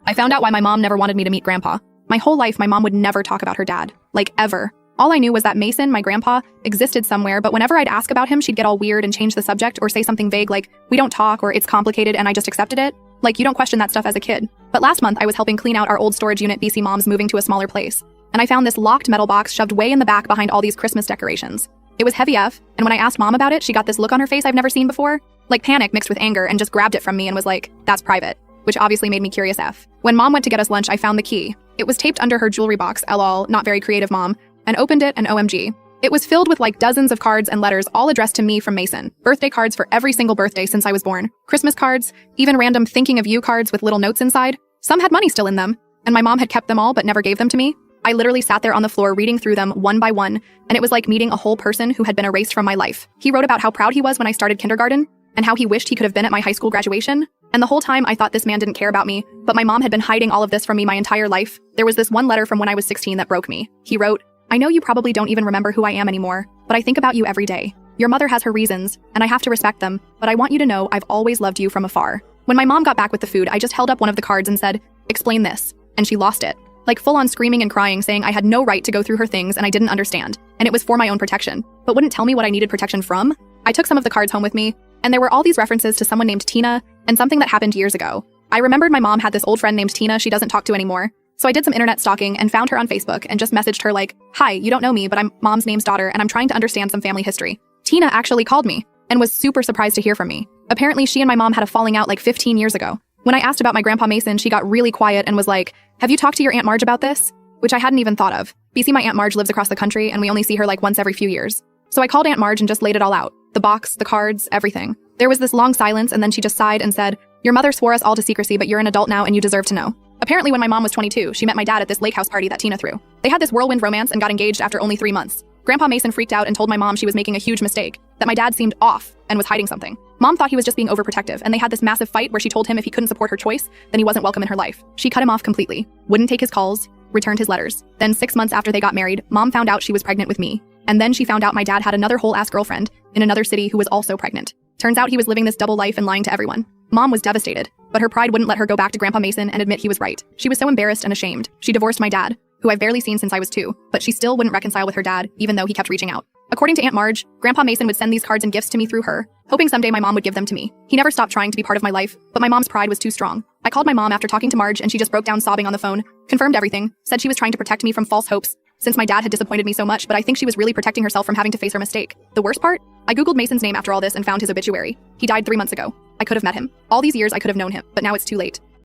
I found out why my mom never wanted me to meet Grandpa. My whole life, my mom would never talk about her dad. Like, ever. All I knew was that Mason, my grandpa, existed somewhere, but whenever I'd ask about him, she'd get all weird and change the subject or say something vague like, we don't talk or it's complicated and I just accepted it. Like, you don't question that stuff as a kid. But last month, I was helping clean out our old storage unit BC mom's moving to a smaller place. And I found this locked metal box shoved way in the back behind all these Christmas decorations. It was heavy F, and when I asked mom about it, she got this look on her face I've never seen before. Like panic mixed with anger, and just grabbed it from me and was like, that's private. Which obviously made me curious F. When mom went to get us lunch, I found the key. It was taped under her jewelry box, lol, not very creative mom, and opened it and OMG. It was filled with like dozens of cards and letters all addressed to me from Mason. Birthday cards for every single birthday since I was born. Christmas cards, even random thinking of you cards with little notes inside. Some had money still in them, and my mom had kept them all but never gave them to me. I literally sat there on the floor reading through them one by one, and it was like meeting a whole person who had been erased from my life. He wrote about how proud he was when I started kindergarten, and how he wished he could have been at my high school graduation. And the whole time I thought this man didn't care about me, but my mom had been hiding all of this from me my entire life. There was this one letter from when I was 16 that broke me. He wrote, I know you probably don't even remember who I am anymore, but I think about you every day. Your mother has her reasons, and I have to respect them, but I want you to know I've always loved you from afar. When my mom got back with the food, I just held up one of the cards and said, explain this, and she lost it. Like full on screaming and crying, saying I had no right to go through her things and I didn't understand, and it was for my own protection, but wouldn't tell me what I needed protection from. I took some of the cards home with me, and there were all these references to someone named Tina and something that happened years ago. I remembered my mom had this old friend named Tina she doesn't talk to anymore, so I did some internet stalking and found her on Facebook and just messaged her like, hi, you don't know me, but I'm mom's name's daughter and I'm trying to understand some family history. Tina actually called me and was super surprised to hear from me. Apparently she and my mom had a falling out like 15 years ago. When I asked about my grandpa Mason, she got really quiet and was like, have you talked to your Aunt Marge about this? Which I hadn't even thought of. BC, my Aunt Marge lives across the country and we only see her like once every few years. So I called Aunt Marge and just laid it all out. The box, the cards, everything. There was this long silence and then she just sighed and said, your mother swore us all to secrecy, but you're an adult now and you deserve to know. Apparently when my mom was 22, she met my dad at this lake house party that Tina threw. They had this whirlwind romance and got engaged after only 3 months. Grandpa Mason freaked out and told my mom she was making a huge mistake, that my dad seemed off and was hiding something. Mom thought he was just being overprotective, and they had this massive fight where she told him if he couldn't support her choice, then he wasn't welcome in her life. She cut him off completely, wouldn't take his calls, returned his letters. Then 6 months after they got married, mom found out she was pregnant with me. And then she found out my dad had another whole-ass girlfriend in another city who was also pregnant. Turns out he was living this double life and lying to everyone. Mom was devastated, but her pride wouldn't let her go back to Grandpa Mason and admit he was right. She was so embarrassed and ashamed. She divorced my dad, who I've barely seen since I was 2, but she still wouldn't reconcile with her dad, even though he kept reaching out. According to Aunt Marge, Grandpa Mason would send these cards and gifts to me through her, hoping someday my mom would give them to me. He never stopped trying to be part of my life, but my mom's pride was too strong. I called my mom after talking to Marge and she just broke down sobbing on the phone, confirmed everything, said she was trying to protect me from false hopes, since my dad had disappointed me so much, but I think she was really protecting herself from having to face her mistake. The worst part? I googled Mason's name after all this and found his obituary. He died 3 months ago. I could have met him. All these years I could have known him, but now it's too late.